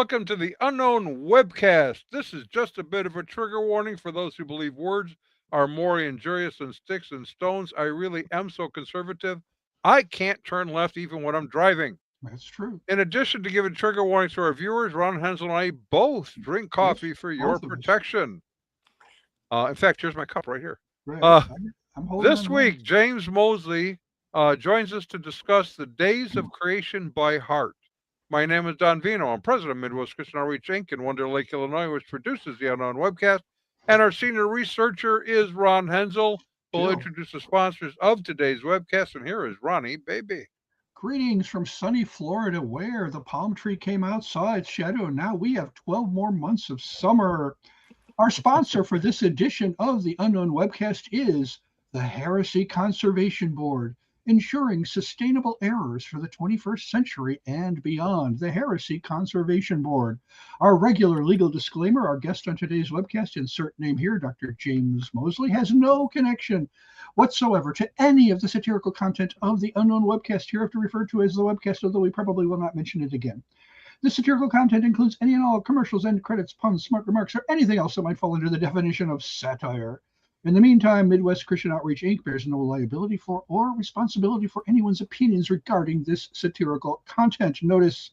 welcome to the Unknown Webcast. This is just a bit of a trigger warning for those who believe words are more injurious than sticks and stones. I really am so conservative, I can't turn left even when I'm driving. That's true. In addition to giving trigger warnings to our viewers, Ron Hensel and I both drink coffee for your both of us. protection. In fact, here's my cup right here. Right. Uh, I'm holding This on week, James Moseley joins us to discuss the days of creation by heart. My name is Don Vino. I'm president of Midwest Christian Outreach Inc. in Wonder Lake, Illinois, which produces the Unknown Webcast. And our senior researcher is Ron Hensel, who will Jill. introduce the sponsors of today's webcast. And here is Ronnie, baby. Greetings from sunny Florida, where the palm tree came out, saw its shadow, and now we have 12 more months of summer. Our sponsor for this edition of the Unknown Webcast is the Heresy Conservation Board, ensuring sustainable errors for the 21st century and beyond. The Heresy Conservation Board. Our regular legal disclaimer: our guest on today's webcast, insert name here, Dr. James Moseley, has no connection whatsoever to any of the satirical content of the Unknown Webcast, hereafter referred to as the webcast, although we probably will not mention it again. This satirical content includes any and all commercials, end credits, puns, smart remarks, or anything else that might fall under the definition of satire. In the meantime, Midwest Christian Outreach Inc. bears no liability for or responsibility for anyone's opinions regarding this satirical content. Notice,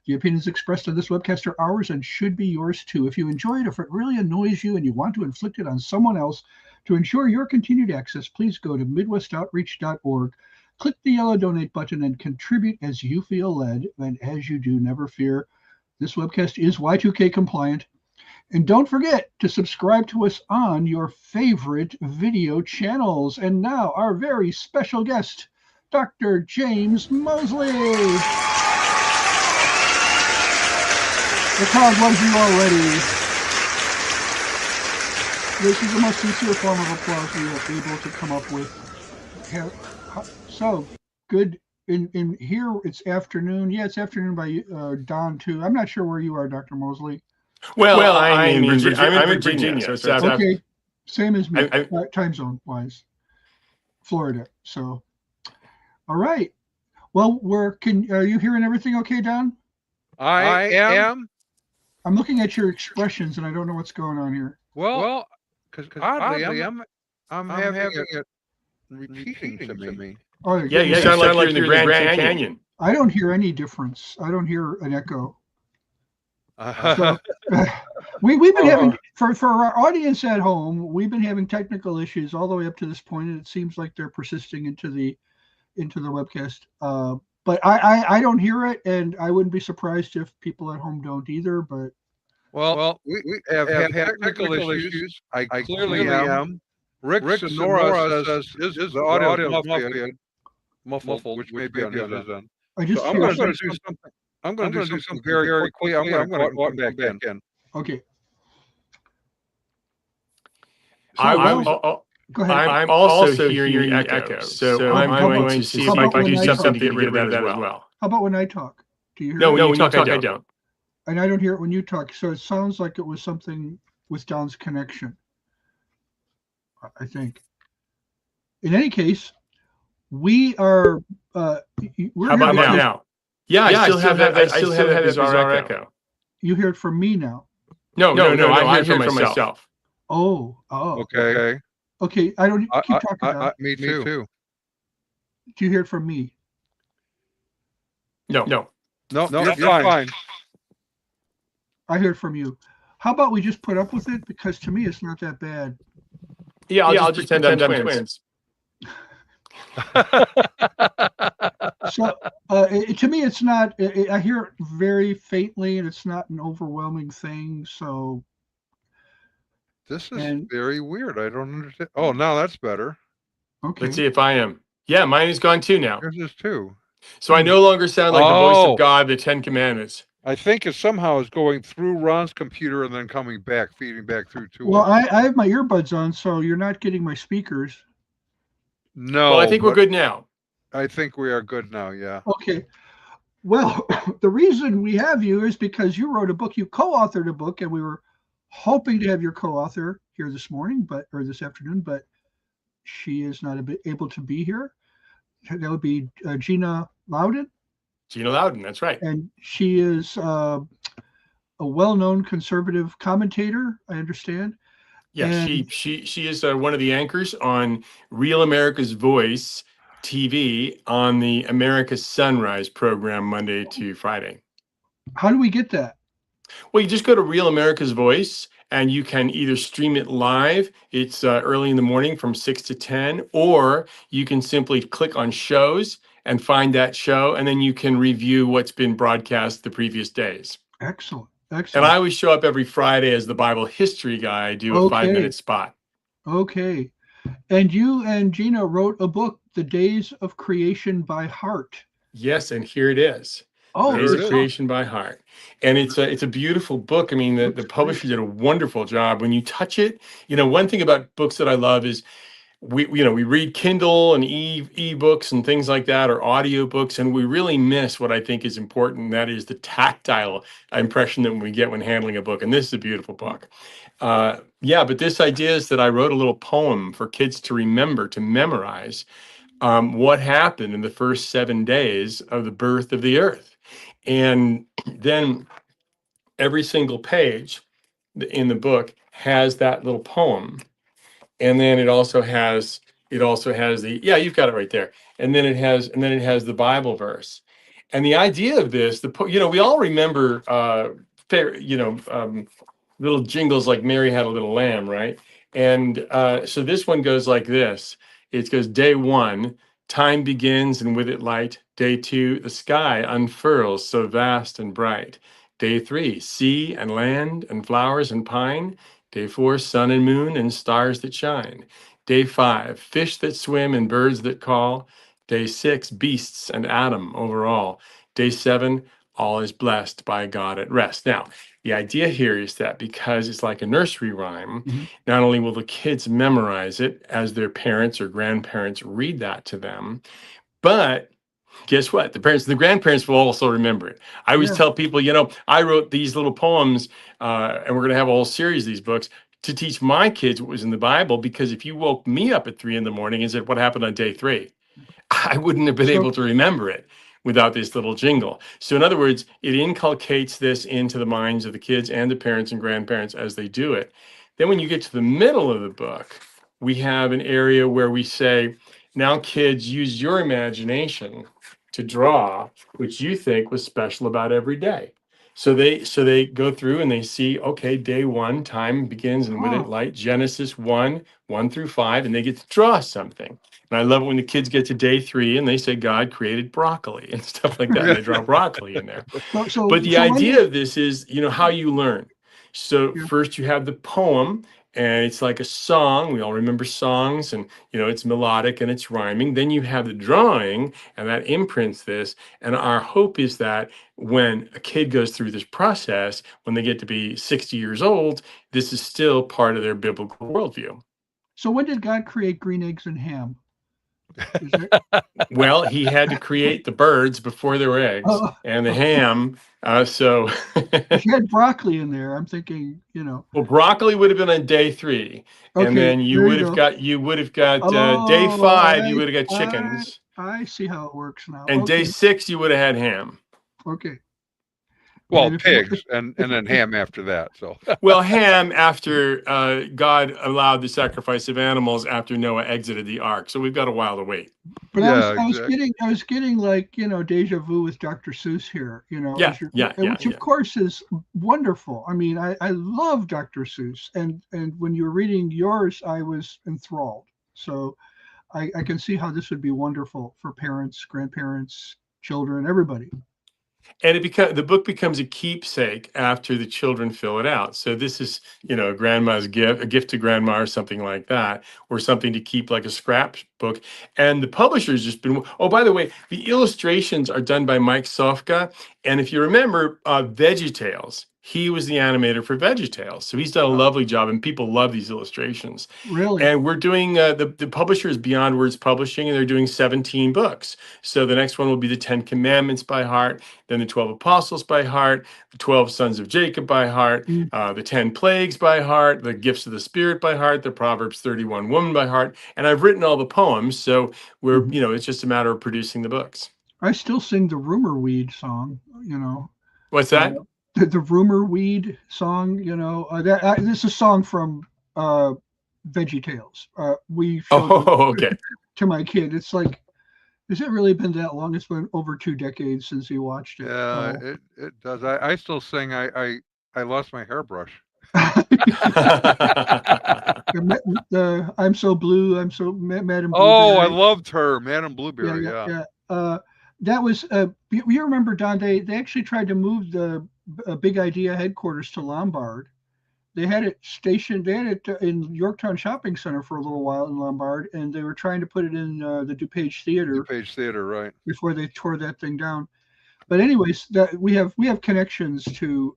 the opinions expressed on this webcast are ours and should be yours too. If you enjoy it, if it really annoys you and you want to inflict it on someone else to ensure your continued access, please go to midwestoutreach.org. Click the yellow donate button and contribute as you feel led. And as you do, never fear, this webcast is Y2K compliant. And don't forget to subscribe to us on your favorite video channels. And now, our very special guest, Dr. James Moseley. The crowd loves you already. This is the most sincere form of applause we are able to come up with. So, good. In here, it's afternoon. Yeah, it's afternoon by Don, too. I'm not sure where you are, Dr. Moseley. Well, I'm in Virginia, so it's okay. Same as me, time zone wise, Florida. So, all right. Well, are you hearing everything okay, Don? I am. I'm looking at your expressions, and I don't know what's going on here. Well, because oddly, I'm having it repeating to me. Oh, yeah, you sound like you're in the Grand Canyon. I don't hear any difference. I don't hear an echo. So, we've been having, for our audience at home, we've been having technical issues all the way up to this point, and it seems like they're persisting into the webcast. But I don't hear it, and I wouldn't be surprised if people at home don't either. But we have had technical issues. I clearly am. Rick Sonora says his audio is muffled, which may be on his end. I'm going to do something. I'm going to do something very quickly. I'm going to walk back in. Okay. So go ahead. I'm also hearing the echo, so I'm going to see if I can do something to get rid of that as well. How about when I talk? Do you hear? No, when you talk, I don't. And I don't hear it when you talk. So it sounds like it was something with Don's connection, I think. In any case, we are. How about now? Yeah, I still have that. I still have that bizarre echo. You hear it from me now? No. I hear it from myself. Oh. Okay. I don't keep talking about it. Me too. Do you hear it from me? No, you're fine. I hear it from you. How about we just put up with it? Because to me, it's not that bad. Yeah, I'll just pretend I'm twins. So to me, it's not. I hear it very faintly, and it's not an overwhelming thing. So this is very weird. I don't understand. Oh, now that's better. Okay. Let's see if I am. Yeah, mine is gone too now. Yours is too. So I no longer sound like the voice of God, the Ten Commandments. I think it somehow is going through Ron's computer and then coming back, feeding back through to Well, us. I have my earbuds on, so you're not getting my speakers. No. Well, I think we're good now. I think we are good now, yeah. Okay. Well, the reason we have you is because you wrote a book, you co-authored a book, and we were hoping to have your co-author here this afternoon, but she is not able to be here. That would be Gina Loudon. Gina Loudon, that's right. And she is a well-known conservative commentator, I understand. Yeah, she is one of the anchors on Real America's Voice TV on the America's Sunrise program Monday to Friday. How do we get that? Well, you just go to Real America's Voice and you can either stream it live. It's early in the morning from 6 to 10, or you can simply click on shows and find that show, and then you can review what's been broadcast the previous days. Excellent. And I always show up every Friday as the Bible history guy. I do a 5-minute spot. Okay. And you and Gina wrote a book, The Days of Creation by Heart. Yes, and here it is. Days of Creation by Heart. And it's a beautiful book. I mean, the publisher did a wonderful job. When you touch it, one thing about books that I love is we read Kindle and e-books and things like that, or audiobooks, and we really miss what I think is important, and that is the tactile impression that we get when handling a book. And this is a beautiful book. But this idea is that I wrote a little poem for kids to remember, to memorize what happened in the first 7 days of the birth of the earth. And then every single page in the book has that little poem. And then it also has the, you've got it right there. And then it has the Bible verse. And the idea of this, we all remember, little jingles like Mary Had a Little Lamb, right? And so this one goes like this. It goes, day 1, time begins and with it light. Day 2, the sky unfurls so vast and bright. Day 3, sea and land and flowers and pine. Day 4, sun and moon and stars that shine. Day 5, fish that swim and birds that call. Day 6, beasts and Adam over all. Day 7, all is blessed by God at rest. Now, the idea here is that because it's like a nursery rhyme, not only will the kids memorize it as their parents or grandparents read that to them, but guess what? The parents and the grandparents will also remember it. I always tell people, I wrote these little poems, and we're going to have a whole series of these books to teach my kids what was in the Bible, because if you woke me up at 3 a.m. and said, what happened on day 3? I wouldn't have been able to remember it without this little jingle. So in other words, it inculcates this into the minds of the kids and the parents and grandparents as they do it. Then when you get to the middle of the book, we have an area where we say, now kids, use your imagination to draw what you think was special about every day. So they go through and they see, okay, day 1, time begins and with it light, Genesis 1 through 5, and they get to draw something. And I love it when the kids get to day 3 and they say God created broccoli and stuff like that. And they draw broccoli in there. But the idea of this is, how you learn. So first you have the poem, and it's like a song. We all remember songs, and it's melodic and it's rhyming. Then you have the drawing, and that imprints this. And our hope is that when a kid goes through this process, when they get to be 60 years old, this is still part of their biblical worldview. So when did God create green eggs and ham? Well, he had to create the birds before there were eggs and the ham. So if you had broccoli in there, I'm thinking, Well, broccoli would have been on day 3, and then you would have got day 5. You would have got chickens. I see how it works now. And day 6, you would have had ham. Okay. Well, pigs and then ham after that. So well, ham after God allowed the sacrifice of animals after Noah exited the ark. So we've got a while to wait. But I was getting like deja vu with Dr. Seuss here. Which of course is wonderful. I mean, I love Dr. Seuss, and when you're reading yours, I was enthralled. So I can see how this would be wonderful for parents, grandparents, children, everybody. And the book becomes a keepsake after the children fill it out. So this is, grandma's gift, a gift to grandma or something like that, or something to keep like a scrapbook. And the publisher's just been, oh, by the way, the illustrations are done by Mike Sofka. And if you remember VeggieTales, he was the animator for VeggieTales. So he's done a lovely job, and people love these illustrations. Really? And we're doing, the publisher is Beyond Words Publishing, and they're doing 17 books. So the next one will be the 10 Commandments by heart, then the 12 Apostles by heart, the 12 Sons of Jacob by heart, the 10 Plagues by heart, the Gifts of the Spirit by heart, the Proverbs 31 Woman by heart. And I've written all the poems, so we're, it's just a matter of producing the books. I still sing the Rumor Weed song, What's that? the rumor weed song, this is a song from Veggie Tales. We showed Okay. to my kid. It's like, has it really been that long? It's been over 2 decades since he watched it. Yeah, it does. I still sing. I lost my hairbrush. I'm so blue. I'm so Madam Blueberry. Oh, I loved her, Madam Blueberry. Yeah. That was. You remember, Don? They actually tried to move the Big Idea headquarters to Lombard. They had it stationed. They had it in Yorktown Shopping Center for a little while in Lombard, and they were trying to put it in the DuPage Theater. DuPage Theater, right? Before they tore that thing down. But anyways, that we have connections to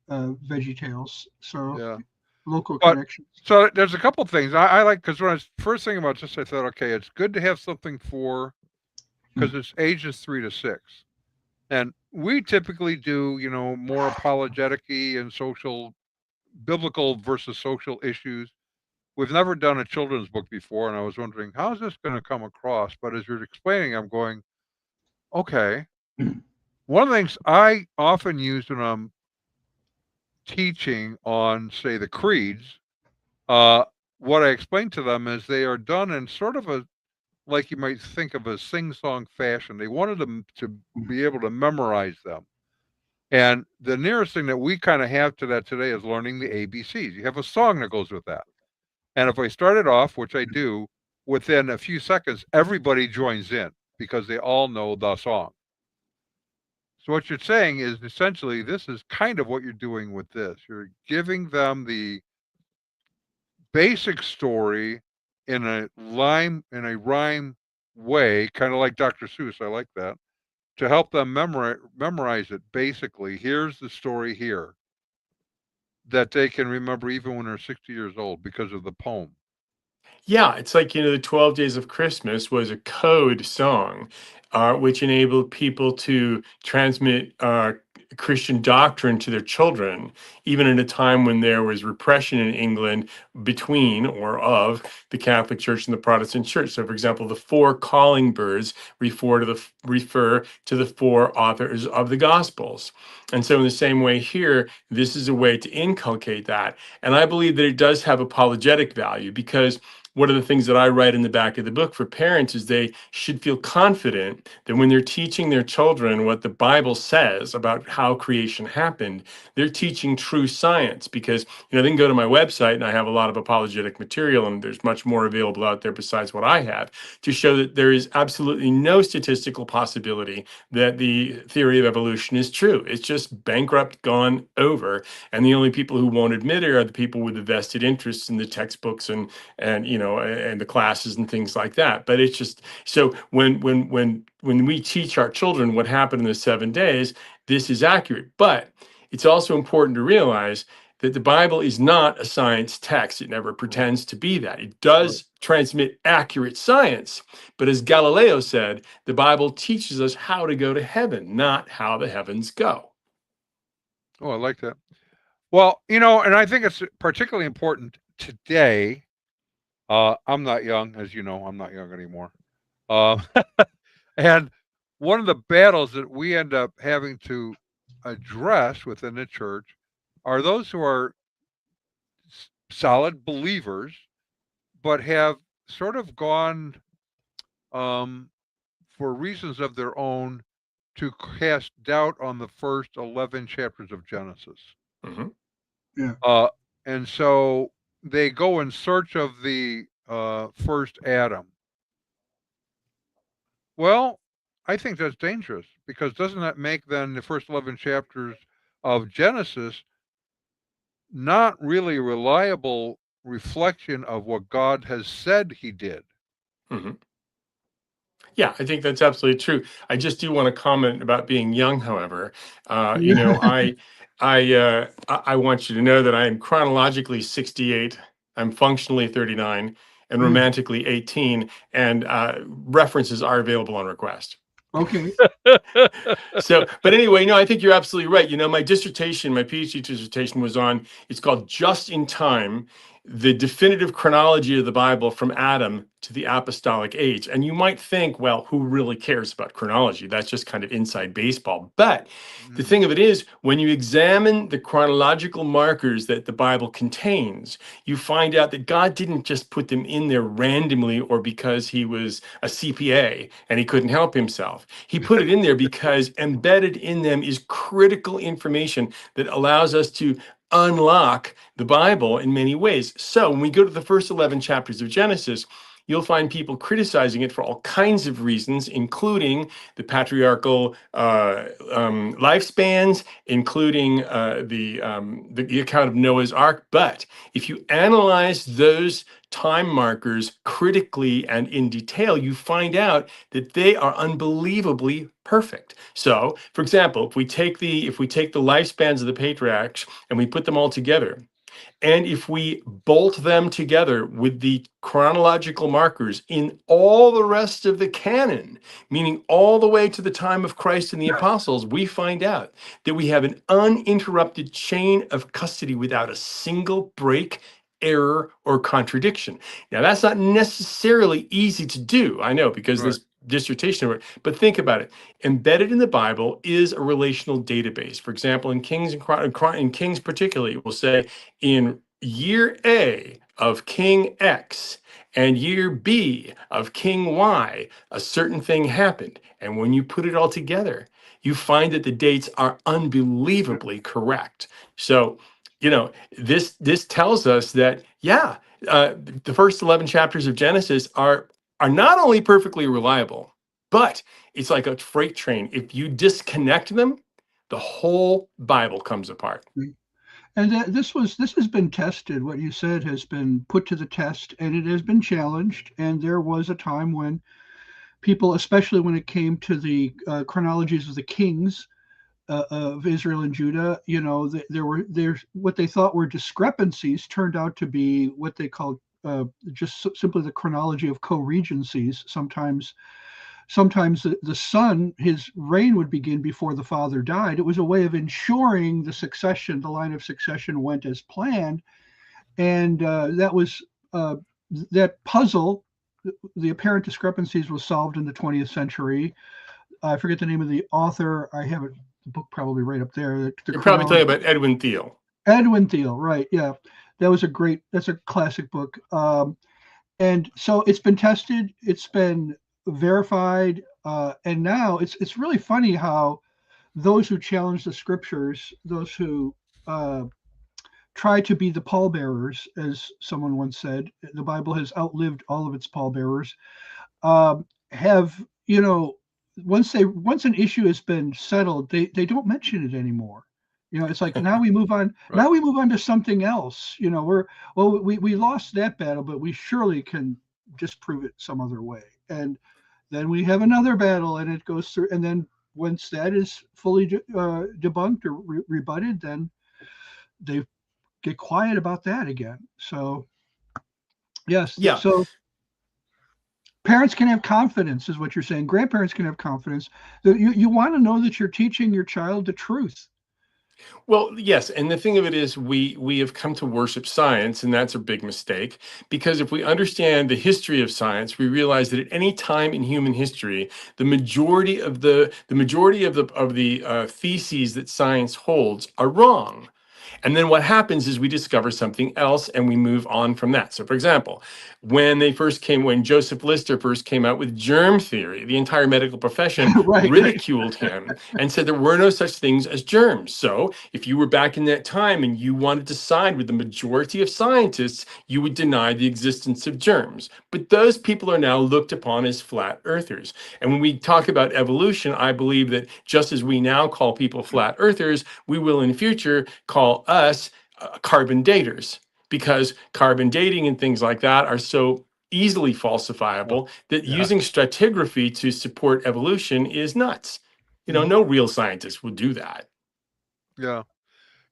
Veggie Tales, so Yeah. Local connections. So there's a couple things I like, because when I was first thinking about this, I thought, okay, it's good to have something because it's ages 3 to 6, and we typically do more apologetic-y and biblical versus social issues. We've never done a children's book before, and I was wondering, how is this going to come across? But as you're explaining, I'm going, okay. One of the things I often use when I'm teaching on, say, the creeds, what I explain to them is they are done in sort of like you might think of a sing-song fashion. They wanted them to be able to memorize them. And the nearest thing that we kind of have to that today is learning the ABCs. You have a song that goes with that. And if I started off, which I do, within a few seconds, everybody joins in because they all know the song. So what you're saying is essentially this is kind of what you're doing with this. You're giving them the basic story in a rhyme way, kind of like Dr. Seuss. I like that. To help them memorize it, basically, here's the story here that they can remember even when they're 60 years old because of the poem. Yeah, it's like, the 12 Days of Christmas was a code song, which enabled people to transmit Christian doctrine to their children, even in a time when there was repression in England between or of the Catholic Church and the Protestant Church. So, for example, the 4 calling birds refer to the 4 authors of the Gospels. And so in the same way here, this is a way to inculcate that. And I believe that it does have apologetic value, because one of the things that I write in the back of the book for parents is they should feel confident that when they're teaching their children what the Bible says about how creation happened, they're teaching true science. Because they can go to my website, and I have a lot of apologetic material, and there's much more available out there besides what I have, to show that there is absolutely no statistical possibility that the theory of evolution is true. It's just bankrupt, gone over, and the only people who won't admit it are the people with the vested interests in the textbooks and the classes and things like that. But it's just, so when we teach our children what happened in the 7 days, this is accurate. But it's also important to realize that the Bible is not a science text. It never pretends to be that. It does transmit accurate science. But as Galileo said, the Bible teaches us how to go to heaven, not how the heavens go. Oh, I like that. Well, and I think it's particularly important today. I'm not young, as you know, I'm not young anymore. And one of the battles that we end up having to address within the church are those who are solid believers, but have sort of gone, for reasons of their own, to cast doubt on the first 11 chapters of Genesis. Mm-hmm. Yeah. And so they go in search of the first Adam. Well, I think that's dangerous, because doesn't that make then the first 11 chapters of Genesis not really a reliable reflection of what God has said he did? Mm-hmm. Yeah, I think that's absolutely true. I just do want to comment about being young, however. I want you to know that I am chronologically 68. I'm functionally 39 and romantically 18, and references are available on request. Okay. So, but anyway, no, I think you're absolutely right. My dissertation, my PhD dissertation it's called Just in Time, the definitive chronology of the Bible from Adam to the apostolic age. And you might think, well, who really cares about chronology? That's just kind of inside baseball. But the thing of it is, when you examine the chronological markers that the Bible contains, you find out that God didn't just put them in there randomly or because he was a CPA and he couldn't help himself. He put it in there because embedded in them is critical information that allows us to unlock the Bible in many ways. So when we go to the first 11 chapters of Genesis, you'll find people criticizing it for all kinds of reasons, including the patriarchal lifespans, including the account of Noah's Ark. But if you analyze those time markers critically and in detail, you find out that they are unbelievably perfect. So, for example, if we take the lifespans of the patriarchs and we put them all together, and if we bolt them together with the chronological markers in all the rest of the canon, meaning all the way to the time of Christ and the apostles, we find out that we have an uninterrupted chain of custody without a single break, error, or contradiction. Now, that's not necessarily easy to do, I know, because this dissertation, but think about it. Embedded in the Bible is a relational database. For example, in Kings in Kings particularly, it will say in year A of King X and year B of King Y, a certain thing happened. And when you put it all together, you find that the dates are unbelievably correct. So, this tells us that, the first 11 chapters of Genesis are not only perfectly reliable, but it's like a freight train. If you disconnect them, the whole Bible comes apart. And this has been tested. What you said has been put to the test, and it has been challenged. And there was a time when people, especially when it came to the chronologies of the kings of Israel and Judah, there's what they thought were discrepancies turned out to be what they called just simply the chronology of co-regencies. Sometimes the son, his reign would begin before the father died. It was a way of ensuring the line of succession went as planned. And that puzzle, the apparent discrepancies, was solved in the 20th century. I forget the name of the author. I have the book probably right up there. You're probably talking about Edwin Thiele. Edwin Thiele, right? Yeah, that's a classic book. And so it's been tested. It's been verified, and now it's really funny how those who challenge the scriptures, those who try to be the pallbearers, as someone once said, the Bible has outlived all of its pallbearers, have, once an issue has been settled, they don't mention it anymore. It's like now we move on. Right. Now we move on to something else. We lost that battle, but we surely can disprove it some other way. And then we have another battle, and it goes through. And then once that is fully debunked or rebutted, then they get quiet about that again. So yes, yeah. So parents can have confidence, is what you're saying. Grandparents can have confidence. You want to know that you're teaching your child the truth. Well, yes, and the thing of it is, we have come to worship science, and that's a big mistake. Because if we understand the history of science, we realize that at any time in human history, the majority of the theses that science holds are wrong. And then what happens is we discover something else and we move on from that. So, for example, when Joseph Lister first came out with germ theory, the entire medical profession ridiculed him and said there were no such things as germs. So if you were back in that time and you wanted to side with the majority of scientists, you would deny the existence of germs. But those people are now looked upon as flat earthers. And when we talk about evolution, I believe that just as we now call people flat earthers, we will in future call us carbon daters, because carbon dating and things like that are so easily falsifiable that using stratigraphy to support evolution is nuts. No real scientist would do that. Yeah.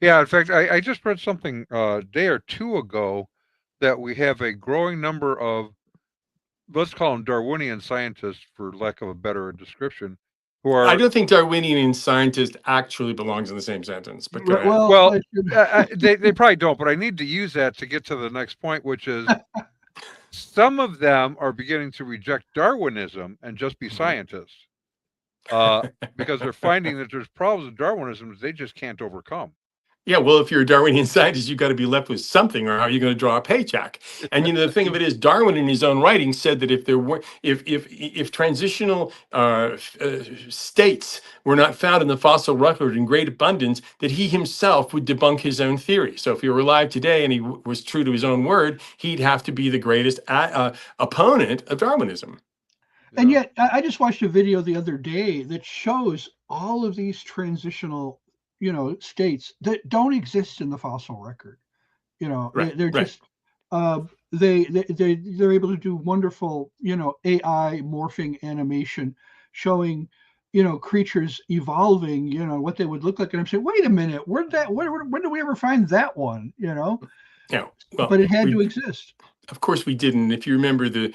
In fact, I just read something a day or two ago that we have a growing number of, let's call them Darwinian scientists, for lack of a better description, who are. I don't think Darwinian and scientist actually belongs in the same sentence. But go ahead. Well, they probably don't. But I need to use that to get to the next point, which is some of them are beginning to reject Darwinism and just be scientists, because they're finding that there's problems with Darwinism that they just can't overcome. Yeah, well, if you're a Darwinian scientist, you've got to be left with something, or how are you going to draw a paycheck? And the thing of it is, Darwin, in his own writing, said that if there were, if transitional states were not found in the fossil record in great abundance, that he himself would debunk his own theory. So if he were alive today and he was true to his own word, he'd have to be the greatest opponent of Darwinism. And yet, I just watched a video the other day that shows all of these transitional, states that don't exist in the fossil record. They're just they're able to do wonderful, AI morphing animation showing, creatures evolving, what they would look like. And I'm saying, wait a minute, when did we ever find that one? Yeah, well, but it had to exist. Of course we didn't. If you remember the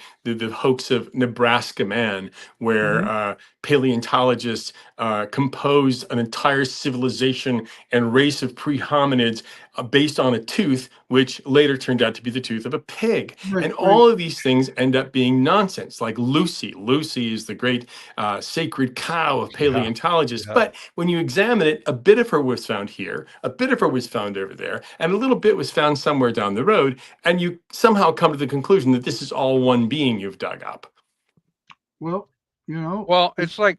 hoax of Nebraska Man, where paleontologists composed an entire civilization and race of pre-hominids based on a tooth, which later turned out to be the tooth of a pig. And all of these things end up being nonsense, like Lucy. Lucy is the great sacred cow of paleontologists. But when you examine it, a bit of her was found here, a bit of her was found over there, and a little bit was found somewhere down the road. And you somehow come to the conclusion that this is all one being you've dug up. Well, Well, it's like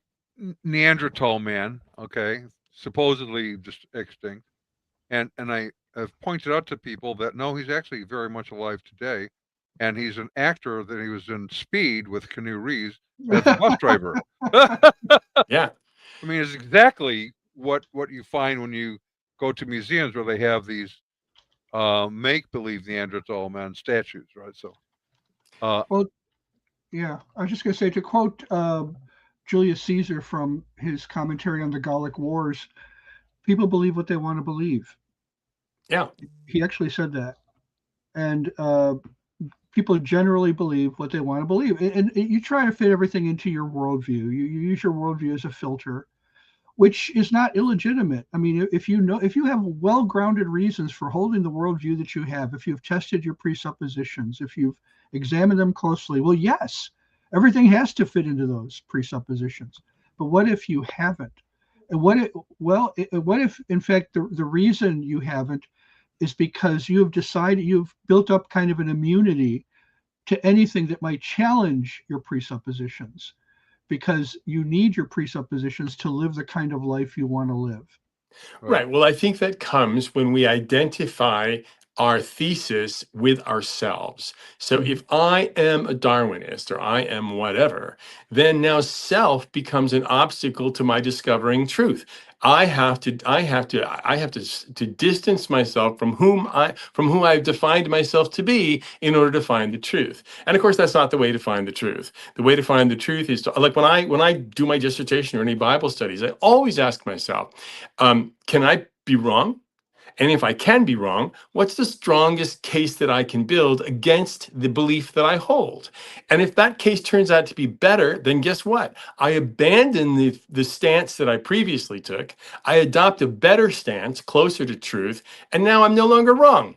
Neanderthal man, okay, supposedly just extinct. And I have pointed out to people that no, he's actually very much alive today. And he's an actor that he was in Speed with Keanu Reeves as a bus driver. Yeah. I mean, it's exactly what you find when you go to museums where they have these make-believe Neanderthal man statues, right? So, well, yeah, I was just going to say, to quote Julius Caesar from his commentary on the Gallic Wars, people believe what they want to believe. Yeah. He actually said that. And people generally believe what they want to believe. And you try to fit everything into your worldview. You use your worldview as a filter, which is not illegitimate. I mean, if you have well-grounded reasons for holding the worldview that you have, if you've tested your presuppositions, if you've examined them closely, well, yes, everything has to fit into those presuppositions. But what if you haven't? And what if, in fact, the reason you haven't is because you've built up kind of an immunity to anything that might challenge your presuppositions, because you need your presuppositions to live the kind of life you want to live. Right. Well, I think that comes when we identify our thesis with ourselves. So if I am a Darwinist, or I am whatever, then now self becomes an obstacle to my discovering truth. I have to distance myself from who I've defined myself to be in order to find the truth. And of course, that's not the way to find the truth. The way to find the truth is to, like, when I do my dissertation or any Bible studies, I always ask myself, can I be wrong? And if I can be wrong, what's the strongest case that I can build against the belief that I hold? And if that case turns out to be better, then guess what? I abandon the stance that I previously took. I adopt a better stance, closer to truth, and now I'm no longer wrong.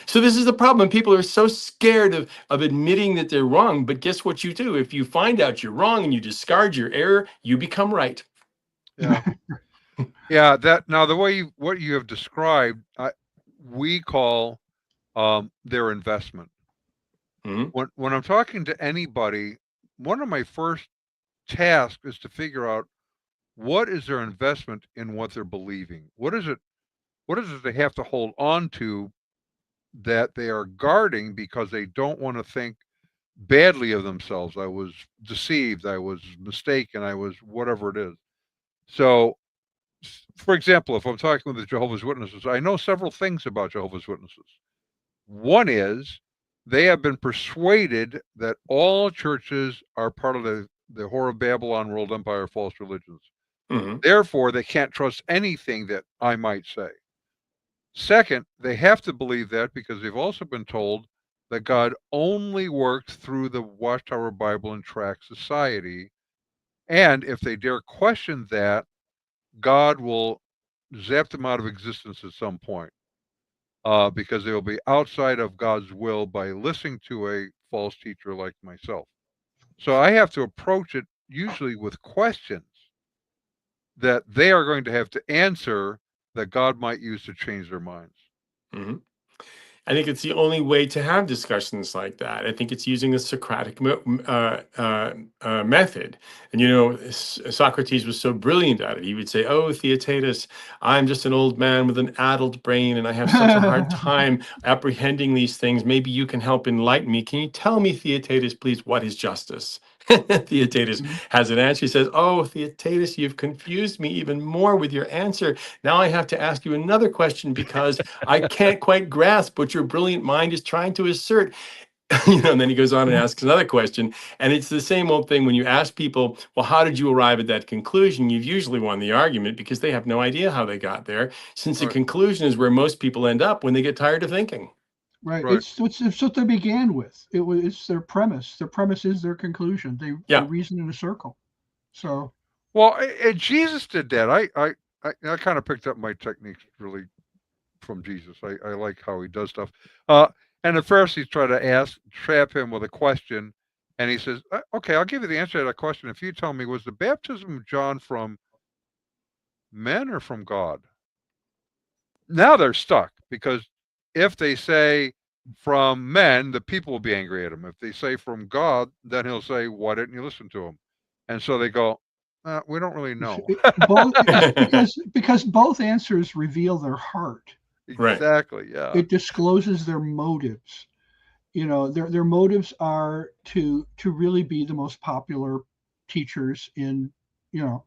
So this is the problem. People are so scared of admitting that they're wrong. But guess what you do? If you find out you're wrong and you discard your error, you become right. Yeah. Yeah, that now the way what you have described, we call their investment. When I'm talking to anybody, one of my first tasks is to figure out what is their investment in what they're believing. What is it they have to hold on to that they are guarding because they don't want to think badly of themselves? I was deceived, I was mistaken, I was whatever it is. So, for example, if I'm talking with the Jehovah's Witnesses, I know several things about Jehovah's Witnesses. One is they have been persuaded that all churches are part of the Whore of Babylon world empire false religions. Therefore, they can't trust anything that I might say. Second, they have to believe that because they've also been told that God only works through the Watchtower Bible and Tract Society, And if they dare question that, God will zap them out of existence at some point, because they will be outside of God's will by listening to a false teacher like myself. So I have to approach it usually with questions that they are going to have to answer that God might use to change their minds. Hmm. I think it's the only way to have discussions like that. I think it's using the Socratic method. And, you know, Socrates was so brilliant at it. He would say, "Oh, Theaetetus, I'm just an old man with an addled brain, and I have such a hard time apprehending these things. Maybe you can help enlighten me. Can you tell me, Theaetetus, please, what is justice?" Theaetetus has an answer. He says, "Oh, Theaetetus, you've confused me even more with your answer. Now I have to ask you another question because I can't quite grasp what your brilliant mind is trying to assert." You know, and then he goes on and asks another question. And it's the same old thing when you ask people, well, how did you arrive at that conclusion? You've usually won the argument because they have no idea how they got there, since the Right. conclusion is where most people end up when they get tired of thinking. Right. Right. It's what they began with. It's their premise. Their premise is their conclusion. They Yeah. reason in a circle. So Well, and Jesus did that. I kind of picked up my techniques really from Jesus. I like how he does stuff. And the Pharisees try to trap him with a question, and he says, "Okay, I'll give you the answer to that question if you tell me, was the baptism of John from men or from God?" Now they're stuck, because if they say from men, the people will be angry at him. If they say from God, then he'll say, "Why didn't you listen to him?" And so they go, "We don't really know." both because both answers reveal their heart. Right. Exactly. Yeah. It discloses their motives. You know, their motives are to really be the most popular teachers in, you know,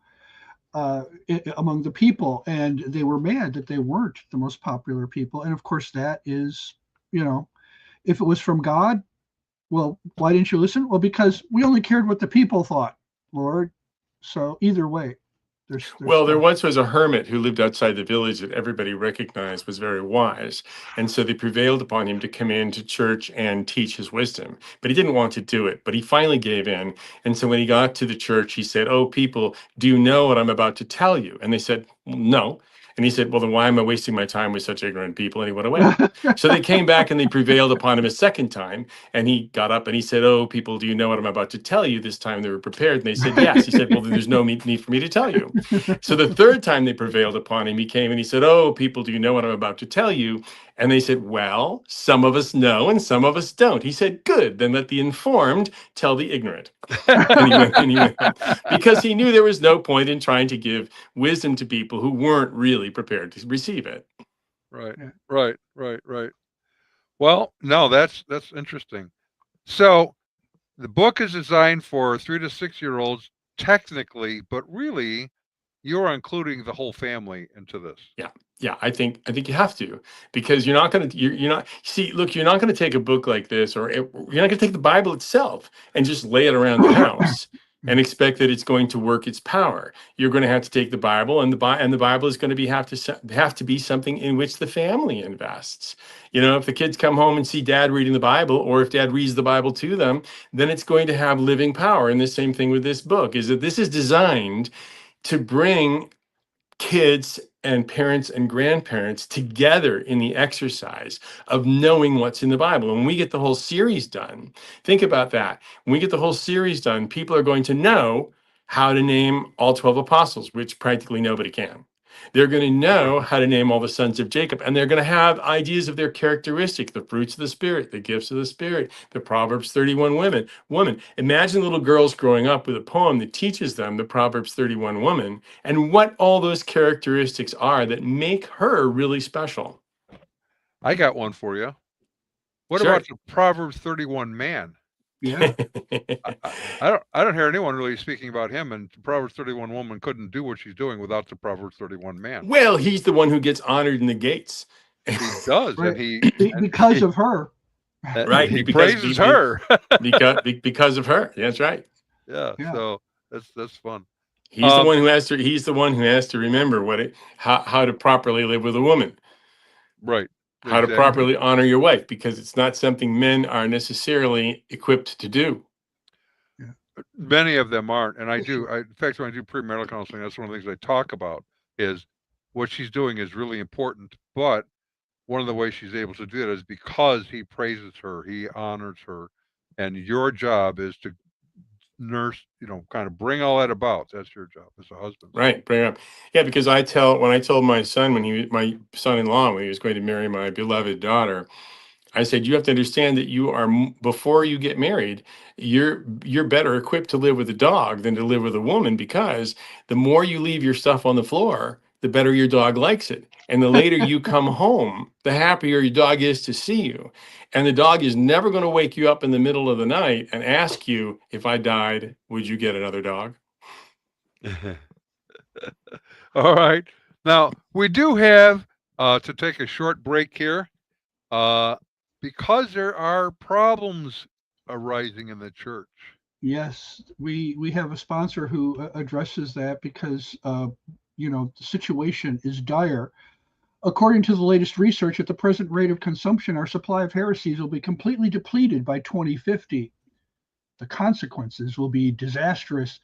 among the people, and they were mad that they weren't the most popular people. And of course, that is, you know, if it was from God, well, why didn't you listen? Well, because we only cared what the people thought, Lord. So either way, there's Well, there stuff. once was a hermit who lived outside the village that everybody recognized was very wise. And so they prevailed upon him to come into church and teach his wisdom. But he didn't want to do it. But he finally gave in. And so when he got to the church, he said, "Oh, people, do you know what I'm about to tell you?" And they said, "No." And he said, "Well, then why am I wasting my time with such ignorant people?" And he went away. So they came back and they prevailed upon him a second time. And he got up and he said, "Oh, people, do you know what I'm about to tell you?" This time they were prepared. And they said, "Yes." He said, "Well, then there's no need for me to tell you." So the third time they prevailed upon him, he came and he said, "Oh, people, do you know what I'm about to tell you?" And they said, "Well, some of us know and some of us don't." He said, "Good, then let the informed tell the ignorant." And he went home. Because he knew there was no point in trying to give wisdom to people who weren't really prepared to receive it. Right. Yeah. Right. Well, no, that's interesting. So the book is designed for 3 to 6 year olds technically, but really you are including the whole family into this. Yeah, I think you have to, because you're not going to you're not see look you're not going to take a book like this, or you're not going to take the Bible itself and just lay it around the house and expect that it's going to work its power. You're going to have to take the Bible, and the Bible is going to have to be something in which the family invests. You know, if the kids come home and see Dad reading the Bible, or if Dad reads the Bible to them, then it's going to have living power. And the same thing with this book is that this is designed to bring kids and parents and grandparents together in the exercise of knowing what's in the Bible. And when we get the whole series done, think about that. When we get the whole series done, people are going to know how to name all 12 apostles, which practically nobody can. They're going to know how to name all the sons of Jacob, and they're going to have ideas of their characteristics, the fruits of the Spirit, the gifts of the Spirit, the Proverbs 31 woman. Imagine little girls growing up with a poem that teaches them the Proverbs 31 woman and what all those characteristics are that make her really special. I got one for you. What Sure. about the Proverbs 31 man? Yeah. I don't hear anyone really speaking about him, and the Proverbs 31 woman couldn't do what she's doing without the Proverbs 31 man. Well, he's the one who gets honored in the gates. He does, Right. and Because of her. Right. he praises her. because of her. That's right. Yeah, Yeah. so that's fun. He's the one who has to. He's the one who has to remember how to properly live with a woman, Right. how to Exactly. properly honor your wife, because it's not something men are necessarily equipped to do. Many of them aren't, and in fact, when I do premarital counseling, that's one of the things I talk about is what she's doing is really important, but one of the ways she's able to do that is because he praises her, he honors her, and your job is to nurse, kind of bring all that about. That's your job as a husband. Right, bring up. Yeah, because when I told my son my son-in-law when he was going to marry my beloved daughter, I said, you have to understand that before you get married, you're better equipped to live with a dog than to live with a woman, because the more you leave your stuff on the floor, the better your dog likes it. And the later you come home, the happier your dog is to see you. And the dog is never going to wake you up in the middle of the night and ask you, if I died, would you get another dog? All right. Now, we do have to take a short break here because there are problems arising in the church. Yes, we have a sponsor who addresses that because the situation is dire. According to the latest research, at the present rate of consumption, our supply of heresies will be completely depleted by 2050. The consequences will be disastrous.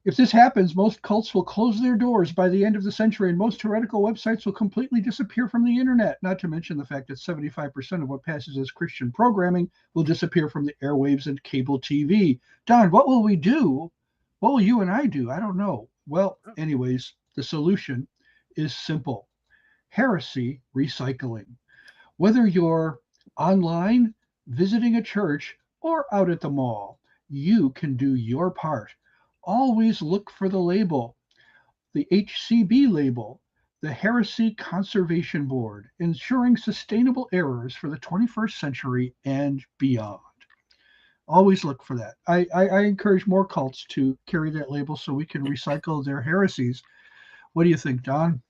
If this happens, most cults will close their doors by the end of the century, and most heretical websites will completely disappear from the internet, not to mention the fact that 75% of what passes as Christian programming will disappear from the airwaves and cable TV. Don, what will we do? What will you and I do? I don't know. Well, anyways, the solution is simple: heresy recycling. Whether you're online, visiting a church, or out at the mall, you can do your part. Always look for the label, the HCB label, the Heresy Conservation Board, ensuring sustainable errors for the 21st century and beyond. Always look for that. I encourage more cults to carry that label so we can recycle their heresies. What do you think, Don?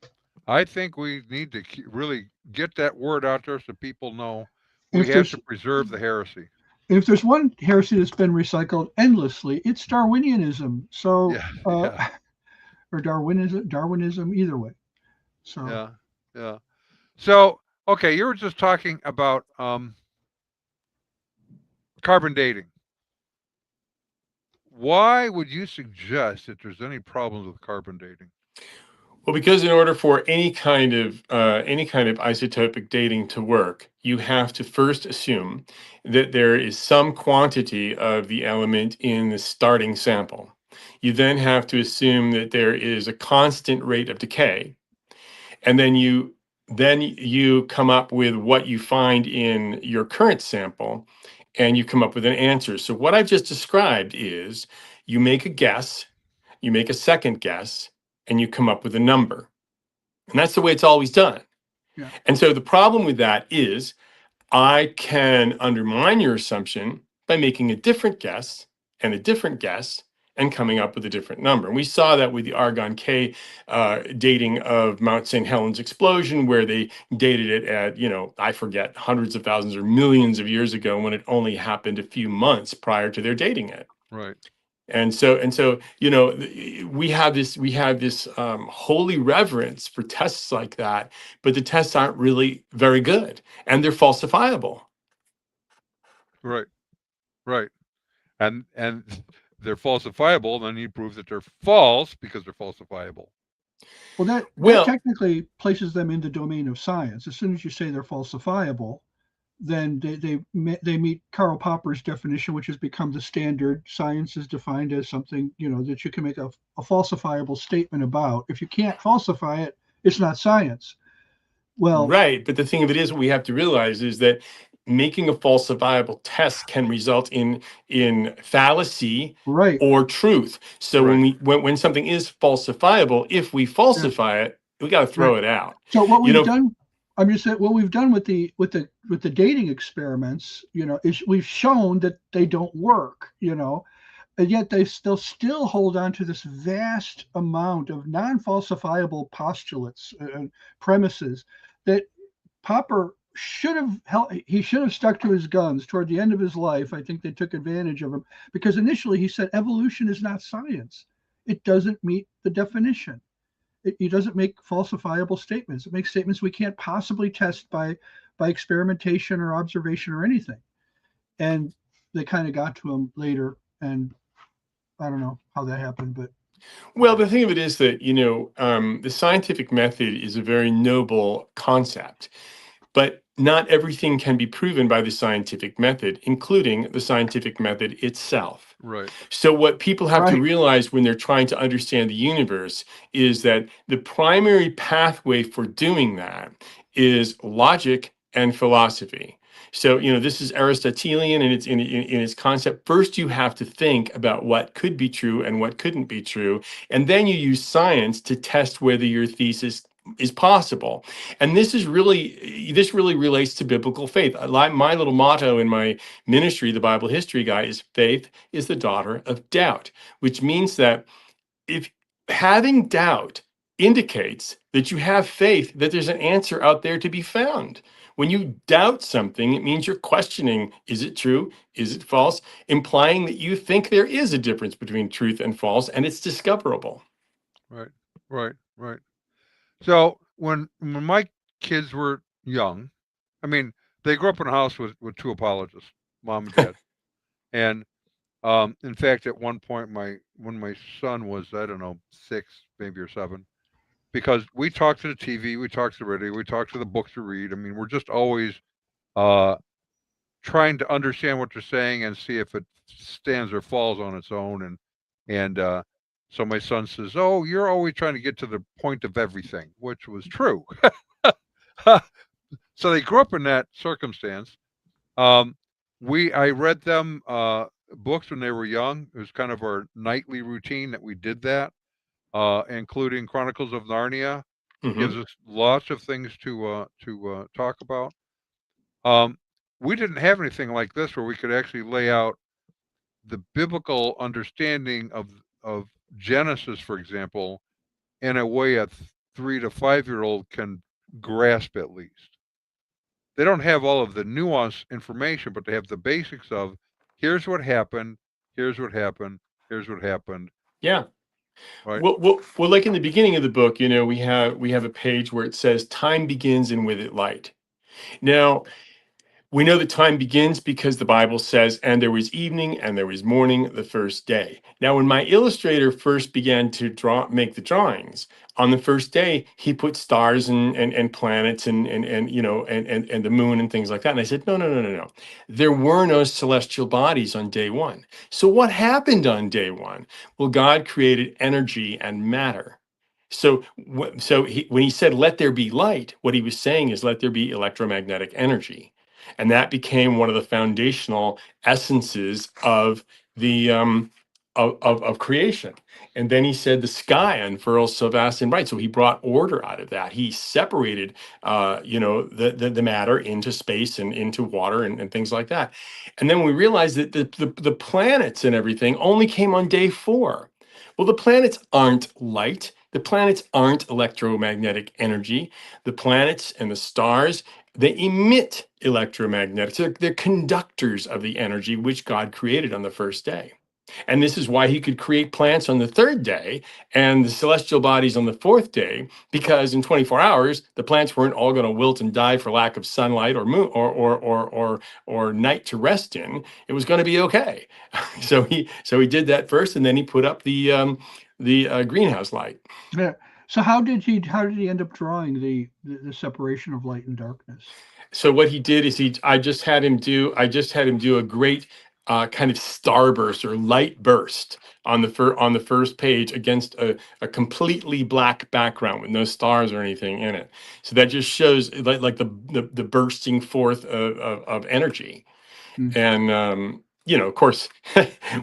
I think we need to really get that word out there so people know we have to preserve the heresy. If there's one heresy that's been recycled endlessly, it's Darwinianism. So, or Darwinism, either way. So, yeah. So, okay, you were just talking about carbon dating. Why would you suggest that there's any problems with carbon dating? Well, because in order for any kind of isotopic dating to work, you have to first assume that there is some quantity of the element in the starting sample. You then have to assume that there is a constant rate of decay, and then you come up with what you find in your current sample, and you come up with an answer. So what I've just described is you make a guess, you make a second guess, and you come up with a number. And that's the way it's always done. Yeah. And so the problem with that is I can undermine your assumption by making a different guess and a different guess and coming up with a different number. And we saw that with the Argon K dating of Mount St. Helens explosion, where they dated it at, I forget, hundreds of thousands or millions of years ago, when it only happened a few months prior to their dating it. Right. And so, we have this holy reverence for tests like that, but the tests aren't really very good, and they're falsifiable. Right. And they're falsifiable, then you prove that they're false because they're falsifiable. Well, that technically places them in the domain of science. As soon as you say they're falsifiable, then they meet Karl Popper's definition, which has become the standard. Science is defined as something, that you can make a falsifiable statement about. If you can't falsify it, it's not science. Well, right. But the thing of it is, what we have to realize is that making a falsifiable test can result in fallacy or truth. So when something is falsifiable, if we falsify it, we got to throw it out. So what we've done, I'm just saying, what we've done with the dating experiments, is we've shown that they don't work, and yet they still hold on to this vast amount of non-falsifiable postulates and premises that Popper should have stuck to his guns toward the end of his life. I think they took advantage of him, because initially he said evolution is not science. It doesn't meet the definition. He doesn't make falsifiable statements. It makes statements we can't possibly test by experimentation or observation or anything. And they kind of got to him later, and I don't know how that happened, but Well, the thing of it is that, the scientific method is a very noble concept, but not everything can be proven by the scientific method, including the scientific method itself. Right. So, what people have to Right. realize when they're trying to understand the universe is that the primary pathway for doing that is logic and philosophy. So, this is Aristotelian and it's in its concept. First, you have to think about what could be true and what couldn't be true. And then you use science to test whether your thesis is possible. And this really relates to biblical faith. My little motto in my ministry, the Bible History Guy, is faith is the daughter of doubt, which means that if having doubt indicates that you have faith that there's an answer out there to be found. When you doubt something, it means you're questioning, is it true? Is it false? Implying that you think there is a difference between truth and false, and it's discoverable. Right. So when my kids were young, I mean, they grew up in a house with two apologists, mom and dad. And in fact, at one point, when my son was, I don't know, 6, maybe or 7, because we talked to the TV, we talked to the radio, we talked to the books to read. I mean, we're just always uh, trying to understand what they're saying and see if it stands or falls on its own. And so my son says, "Oh, you're always trying to get to the point of everything," which was true. So they grew up in that circumstance. Um, I read them books when they were young. It was kind of our nightly routine that we did that, including Chronicles of Narnia. Mhm. Gives us lots of things to talk about. Um, we didn't have anything like this where we could actually lay out the biblical understanding of Genesis, for example, in a way a 3 to 5 year old can grasp at least. They don't have all of the nuanced information, but they have the basics of here's what happened, here's what happened, here's what happened. Yeah. Right. Well, like in the beginning of the book, we have a page where it says time begins and with it light. Now, we know that time begins because the Bible says, and there was evening and there was morning the first day. Now, when my illustrator first began to make the drawings, on the first day, he put stars and planets and the moon and things like that. And I said, no. There were no celestial bodies on day one. So what happened on day one? Well, God created energy and matter. So, when he said, let there be light, what he was saying is, let there be electromagnetic energy. And that became one of the foundational essences of the of creation. And then he said the sky unfurls so vast and bright. So he brought order out of that. He separated the matter into space and into water and things like that. And then we realized that the planets and everything only came on day 4. Well, the planets aren't light. The planets aren't electromagnetic energy. The planets and the stars, they emit electromagnetic. So they're conductors of the energy which God created on the first day. And this is why he could create plants on the 3rd day and the celestial bodies on the 4th day, because in 24 hours, the plants weren't all going to wilt and die for lack of sunlight or moon or night to rest in. It was going to be okay. So he did that first, and then he put up the greenhouse light. yeah. So how did he end up drawing the separation of light and darkness? So what he did is I just had him do a great kind of starburst or light burst on the first page against a completely black background with no stars or anything in it. So that just shows like the bursting forth of energy. And of course,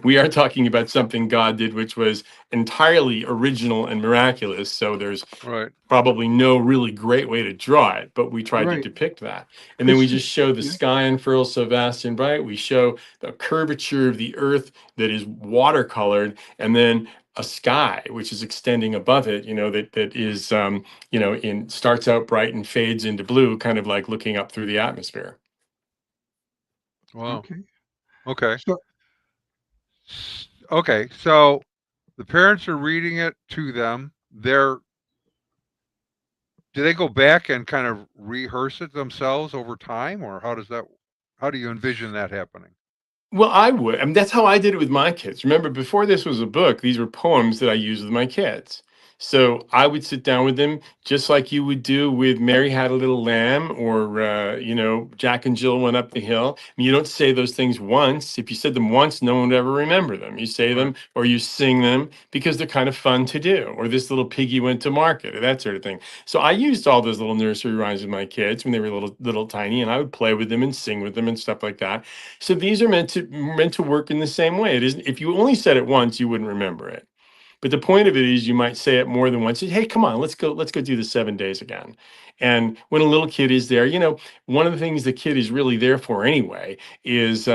we are talking about something God did, which was entirely original and miraculous. So there's Right. probably no really great way to draw it, but we tried to Right. depict that. And then we This just show the yeah. sky unfurls so vast and bright. We show the curvature of the earth that is watercolored, and then a sky which is extending above it, that is starts out bright and fades into blue, kind of like looking up through the atmosphere. Wow. Okay. Okay. So Okay. So the parents are reading it to them. Do they go back and kind of rehearse it themselves over time, or how do you envision that happening? Well, I would. I mean, that's how I did it with my kids. Remember, before this was a book, these were poems that I used with my kids. So I would sit down with them just like you would do with Mary Had a Little Lamb or, Jack and Jill Went Up the Hill. I mean, you don't say those things once. If you said them once, no one would ever remember them. You say them or you sing them because they're kind of fun to do. Or This Little Piggy Went to Market or that sort of thing. So I used all those little nursery rhymes with my kids when they were little tiny, and I would play with them and sing with them and stuff like that. So these are meant to work in the same way. It isn't if you only said it once, you wouldn't remember it. But the point of it is you might say it more than once. Hey, come on, let's go do the 7 days again. And when a little kid is there, one of the things the kid is really there for anyway is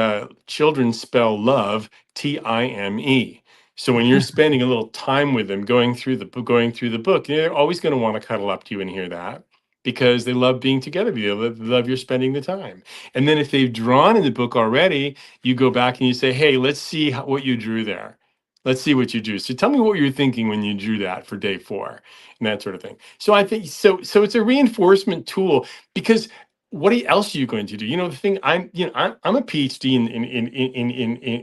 children spell love Time. So when you're spending a little time with them going through the book, they're always going to want to cuddle up to you and hear that because they love being together with you. They love your spending the time. And then if they've drawn in the book already, you go back and you say, hey, let's see what you drew there. Let's see what you drew. So tell me what you're thinking when you drew that for day 4 and that sort of thing. So I think so it's a reinforcement tool because what else are you going to do? The thing I'm a PhD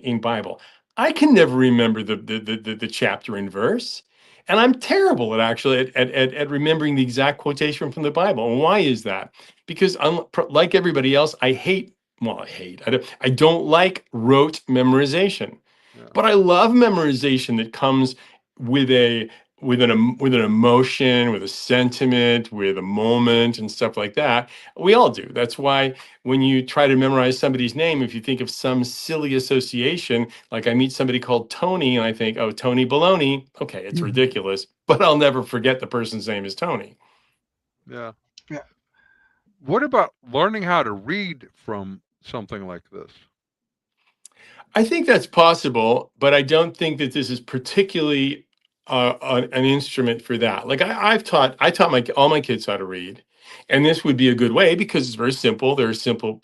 in Bible. I can never remember the chapter and verse. And I'm terrible at remembering the exact quotation from the Bible. And why is that? Because like everybody else, I don't like rote memorization. But I love memorization that comes with an emotion, with a sentiment, with a moment and stuff like that. We all do. That's why when you try to memorize somebody's name, if you think of some silly association, like I meet somebody called Tony and I think, oh, Tony Baloney. Okay, it's ridiculous, but I'll never forget the person's name is Tony. Yeah. Yeah. What about learning how to read from something like this? I think that's possible, but I don't think that this is particularly an instrument for that. Like I taught all my kids how to read, and this would be a good way because it's very simple. There are simple